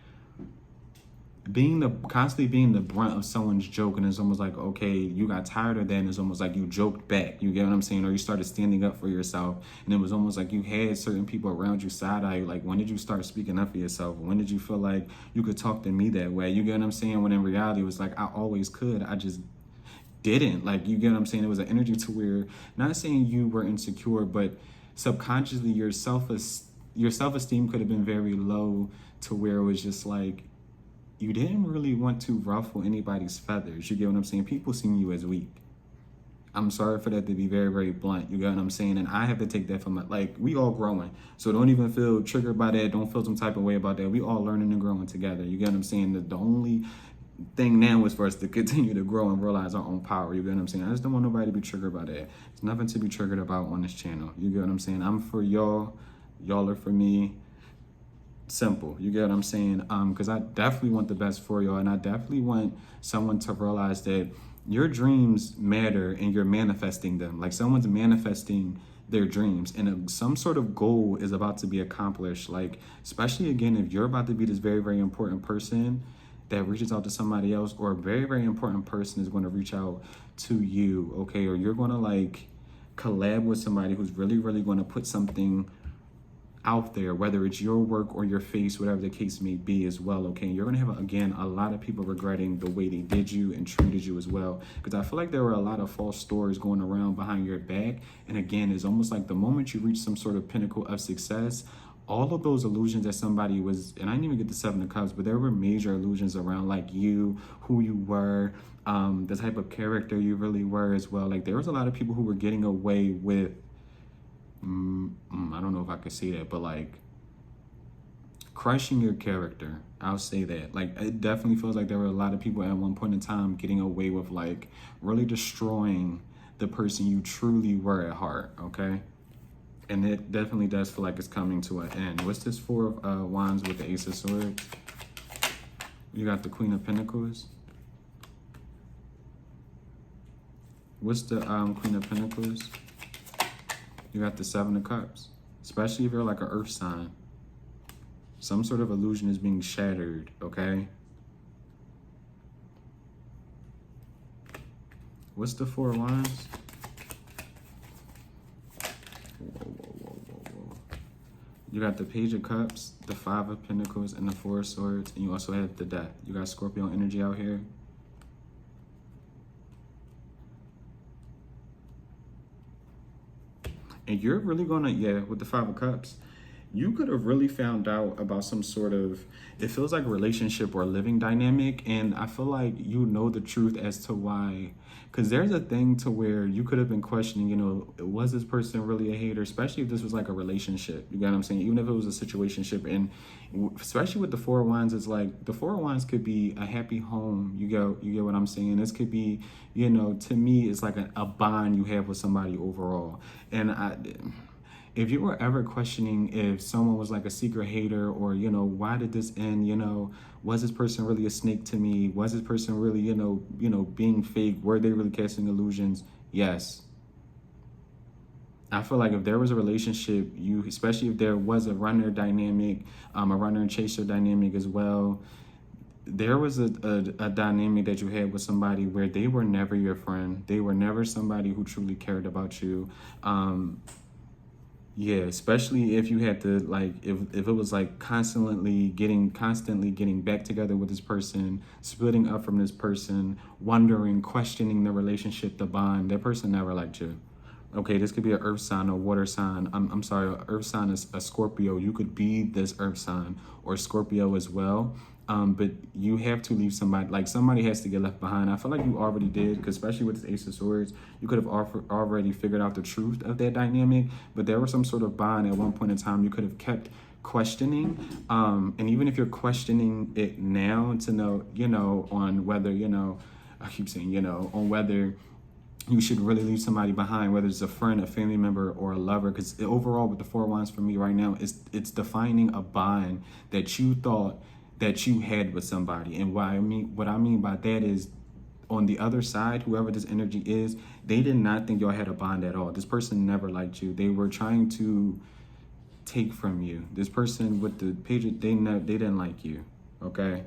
constantly being the brunt of someone's joke, and it's almost like, okay, you got tired of that, and it's almost like you joked back. You get what I'm saying? Or you started standing up for yourself, and it was almost like you had certain people around you side-eye. Like, when did you start speaking up for yourself? When did you feel like you could talk to me that way? You get what I'm saying? When in reality, it was like, I always could. I just didn't. Like, you get what I'm saying? It was an energy to where, not saying you were insecure, but subconsciously your self-esteem could have been very low, to where it was just like, you didn't really want to ruffle anybody's feathers. You get what I'm saying? People see you as weak. I'm sorry for that to be very, very blunt. You get what I'm saying? And I have to take that from like, we all growing. So don't even feel triggered by that. Don't feel some type of way about that. We all learning and growing together. You get what I'm saying? The only thing now is for us to continue to grow and realize our own power. You get what I'm saying? I just don't want nobody to be triggered by that. There's nothing to be triggered about on this channel. You get what I'm saying? I'm for y'all. Y'all are for me. Simple. You get what I'm saying? Because I definitely want the best for y'all, and I definitely want someone to realize that your dreams matter and you're manifesting them. Like, someone's manifesting their dreams, and some sort of goal is about to be accomplished. Like, especially again, if you're about to be this very, very important person that reaches out to somebody else, or a very, very important person is going to reach out to you, okay? Or you're going to like collab with somebody who's really, really going to put something out there, whether it's your work or your face, whatever the case may be as well, okay? You're gonna have, again, a lot of people regretting the way they did you and treated you as well, because I feel like there were a lot of false stories going around behind your back. And again, it's almost like the moment you reach some sort of pinnacle of success, all of those illusions that somebody was, and I didn't even get the Seven of Cups, but there were major illusions around like you, who you were, the type of character you really were as well. Like, there was a lot of people who were getting away with, I don't know if I could say that, but like crushing your character. I'll say that. Like, it definitely feels like there were a lot of people at one point in time getting away with like really destroying the person you truly were at heart, okay? And it definitely does feel like it's coming to an end. What's this Four of Wands with the Ace of Swords? You got the Queen of Pentacles. What's the Queen of Pentacles? You got the Seven of Cups. Especially if you're like an earth sign. Some sort of illusion is being shattered, okay? What's the Four of Wands? Whoa. You got the Page of Cups, the Five of Pentacles, and the Four of Swords. And you also have the Death. You got Scorpio energy out here. And you're really gonna, with the Five of Cups, you could have really found out about some sort of, it feels like a relationship or living dynamic. And I feel like you know the truth as to why. Because there's a thing to where you could have been questioning, you know, was this person really a hater? Especially if this was like a relationship. You get what I'm saying? Even if it was a situationship. And especially with the Four of Wands, it's like the Four of Wands could be a happy home. You get what I'm saying? This could be, you know, to me, it's like a bond you have with somebody overall. And if you were ever questioning if someone was like a secret hater, or, you know, why did this end, you know, was this person really a snake to me? Was this person really, you know, being fake? Were they really casting illusions? Yes. I feel like if there was a relationship, especially if there was a runner dynamic, a runner and chaser dynamic as well, there was a dynamic that you had with somebody where they were never your friend. They were never somebody who truly cared about you. Yeah, especially if you had to, like, if it was like constantly getting back together with this person, splitting up from this person, wondering, questioning the relationship, the bond, that person never liked you. Okay, this could be an earth sign or water sign. I'm sorry, earth sign is a Scorpio. You could be this earth sign or Scorpio as well. But you have to leave somebody, like somebody has to get left behind. I feel like you already did, because especially with this Ace of Swords, you could have already figured out the truth of that dynamic, but there was some sort of bond at one point in time you could have kept questioning. And even if you're questioning it now to know, on whether, I keep saying, on whether you should really leave somebody behind, whether it's a friend, a family member, or a lover. Because overall, with the Four of Wands for me right now, it's defining a bond that you thought that you had with somebody. And what I mean by that is, on the other side, whoever this energy is, they did not think y'all had a bond at all. This person never liked you. They were trying to take from you. This person with the page, they didn't like you. Okay.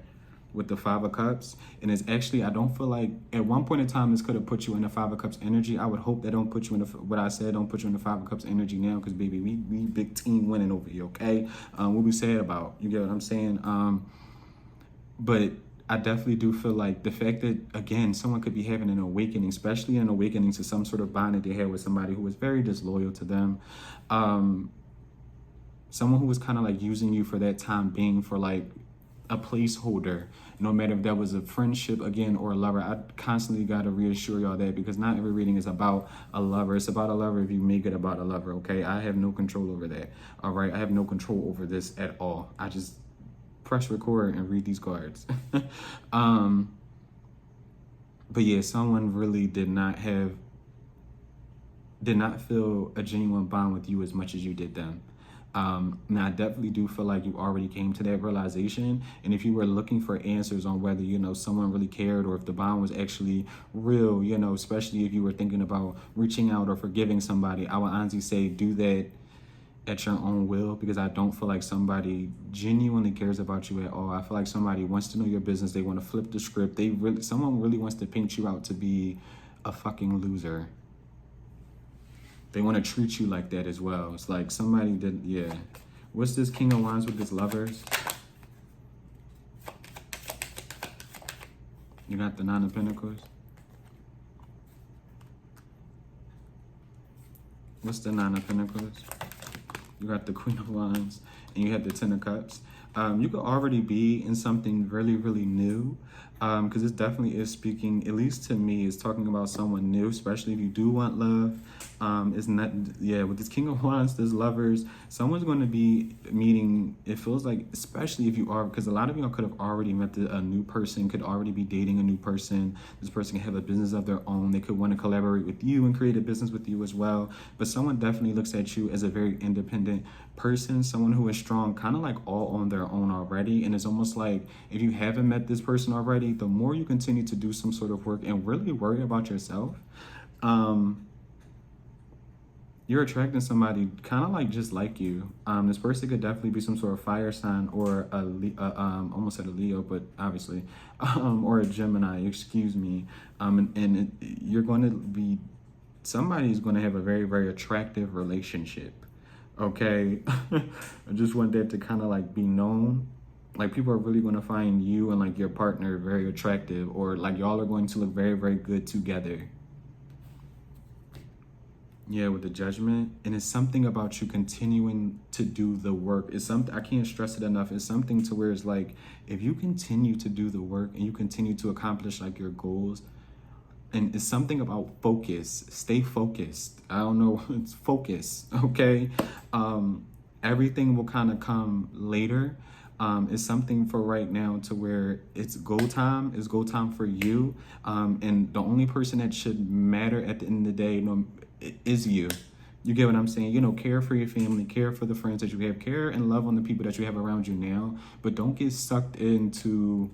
With the Five of Cups, and it's actually, I don't feel like at one point in time this could have put you in the Five of Cups energy. I would hope that don't put you in what I said, don't put you in the Five of Cups energy now, because baby, we big team winning over here, okay? What we said about, you get what I'm saying? But I definitely do feel like the fact that, again, someone could be having an awakening, especially an awakening to some sort of bond that they had with somebody who was very disloyal to them. Someone who was kind of like using you for that time being, for like a placeholder, no matter if that was a friendship, again, or a lover. I constantly got to reassure y'all that, because not every reading is about a lover. It's about a lover if you make it about a lover, okay? I have no control over that, all right? I have no control over this at all. I just press record and read these cards. But yeah, someone really did not feel a genuine bond with you as much as you did them. Now I definitely do feel like you already came to that realization, and if you were looking for answers on whether someone really cared, or if the bond was actually real, especially if you were thinking about reaching out or forgiving somebody, I would honestly say do that at your own will, because I don't feel like somebody genuinely cares about you at all. I feel like somebody wants to know your business. They want to flip the script. Someone really wants to paint you out to be a fucking loser. They want to treat you like that as well. It's like somebody did, yeah. What's this King of Wands with this Lovers? You got the Nine of Pentacles. What's the Nine of Pentacles? You got the Queen of Wands, and you have the Ten of Cups. You could already be in something really, really new, because this definitely is speaking, at least to me, is talking about someone new, especially if you do want love. It's not, yeah, with this King of Wands, this Lovers, someone's going to be meeting, it feels like, especially if you are, because a lot of y'all could have already met a new person, could already be dating a new person. This person can have a business of their own. They could want to collaborate with you and create a business with you as well. But someone definitely looks at you as a very independent person, someone who is strong, kind of like all on their own already. And it's almost like, if you haven't met this person already, the more you continue to do some sort of work and really worry about yourself, you're attracting somebody kind of like just like you. This person could definitely be some sort of fire sign, or almost said a Leo, but obviously, or a Gemini, excuse me. You're going to be, somebody's going to have a very, very attractive relationship. Okay. I just want that to kind of like be known. Like, people are really going to find you and like your partner very attractive, or like y'all are going to look very, very good together. Yeah, with the Judgment. And it's something about you continuing to do the work. It's something, I can't stress it enough. It's something to where it's like, if you continue to do the work and you continue to accomplish like your goals, and it's something about focus. Stay focused. I don't know, it's focus, okay? Everything will kind of come later. It's something for right now to where it's go time. It's go time for you. And the only person that should matter at the end of the day is you. You get what I'm saying? Care for your family, care for the friends that you have, care and love on the people that you have around you now. But don't get sucked into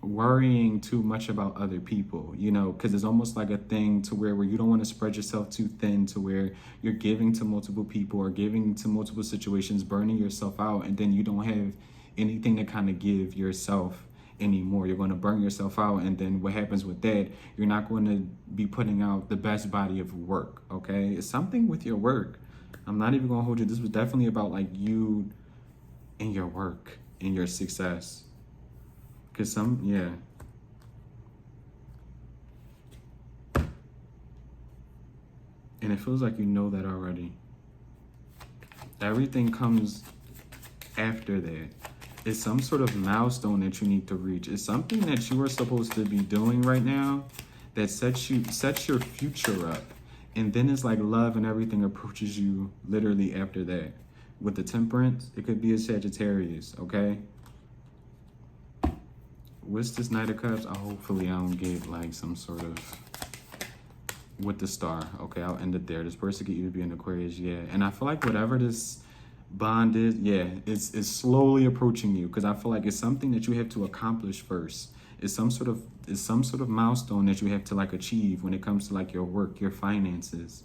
worrying too much about other people, because it's almost like a thing to where you don't want to spread yourself too thin, to where you're giving to multiple people or giving to multiple situations, burning yourself out, and then you don't have anything to kind of give yourself anymore. You're going to burn yourself out, and then what happens with that, you're not going to be putting out the best body of work, okay? It's something with your work. I'm not even going to hold you. This was definitely about like you and your work and your success. Because yeah. And it feels like you know that already. Everything comes after that. It's some sort of milestone that you need to reach. It's something that you are supposed to be doing right now that sets your future up. And then it's like love and everything approaches you literally after that. With the Temperance, it could be a Sagittarius, okay? What's this Knight of Cups? Hopefully I don't get like some sort of with the Star. Okay, I'll end it there. This person could either be an Aquarius, yeah. And I feel like whatever this bond is, yeah, it's slowly approaching you, because I feel like it's something that you have to accomplish first. It's some sort of milestone that you have to like achieve when it comes to like your work, your finances.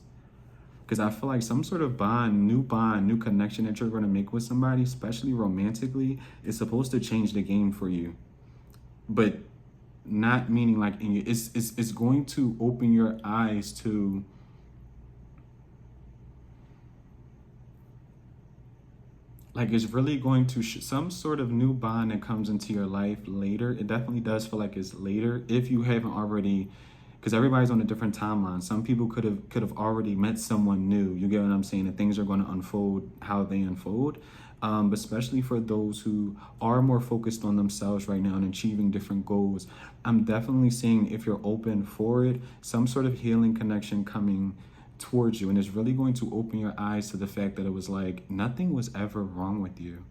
Because I feel like some sort of bond, new connection that you're going to make with somebody, especially romantically, is supposed to change the game for you. But not meaning like in you, it's going to open your eyes to like, it's really going to some sort of new bond that comes into your life later. It definitely does feel like it's later if you haven't already, because everybody's on a different timeline. Some people could have already met someone new. You get what I'm saying? And things are going to unfold how they unfold. But especially for those who are more focused on themselves right now and achieving different goals, I'm definitely seeing, if you're open for it, some sort of healing connection coming towards you. And it's really going to open your eyes to the fact that it was like nothing was ever wrong with you.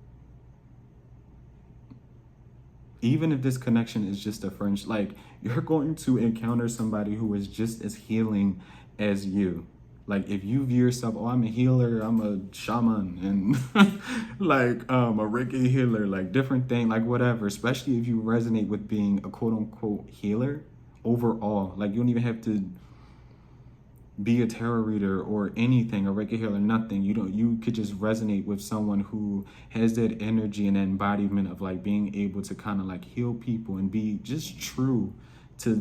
Even if this connection is just a friendship, like you're going to encounter somebody who is just as healing as you. Like if you view yourself, oh, I'm a healer, I'm a shaman, and like a Reiki healer, like different thing, like whatever, especially if you resonate with being a quote unquote healer overall. Like you don't even have to be a tarot reader or anything, a Reiki healer, nothing. You could just resonate with someone who has that energy and that embodiment of like being able to kind of like heal people and be just true to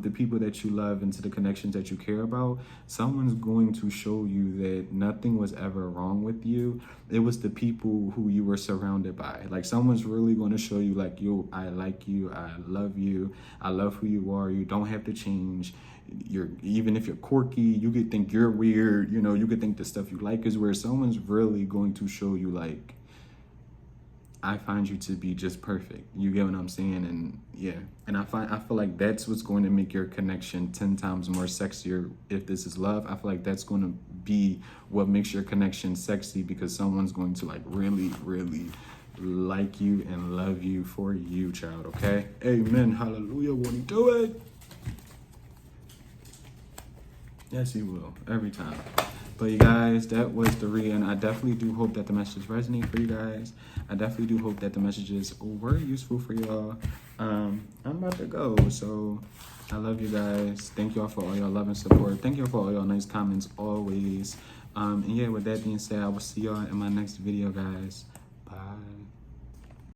the people that you love and to the connections that you care about. Someone's going to show you that nothing was ever wrong with you. It was the people who you were surrounded by. Like someone's really going to show you like, yo, I like you, I love you, I love who you are, you don't have to change. Even if you're quirky, you could think you're weird, you know, you could think the stuff you like is weird. Someone's really going to show you like, I find you to be just perfect. You get what I'm saying? And yeah, and I feel like that's what's going to make your connection 10 times more sexier. If this is love, I feel like that's going to be what makes your connection sexy, because someone's going to like really, really like you and love you for you, child. Okay? Amen. Hallelujah. Won't he do it? Yes, he will. Every time. But you guys, that was the read, and I definitely do hope that the messages resonate for you guys. I definitely do hope that the messages were useful for y'all. I'm about to go, so I love you guys. Thank y'all for all your love and support. Thank y'all for all your nice comments always. And yeah, with that being said, I will see y'all in my next video, guys. Bye.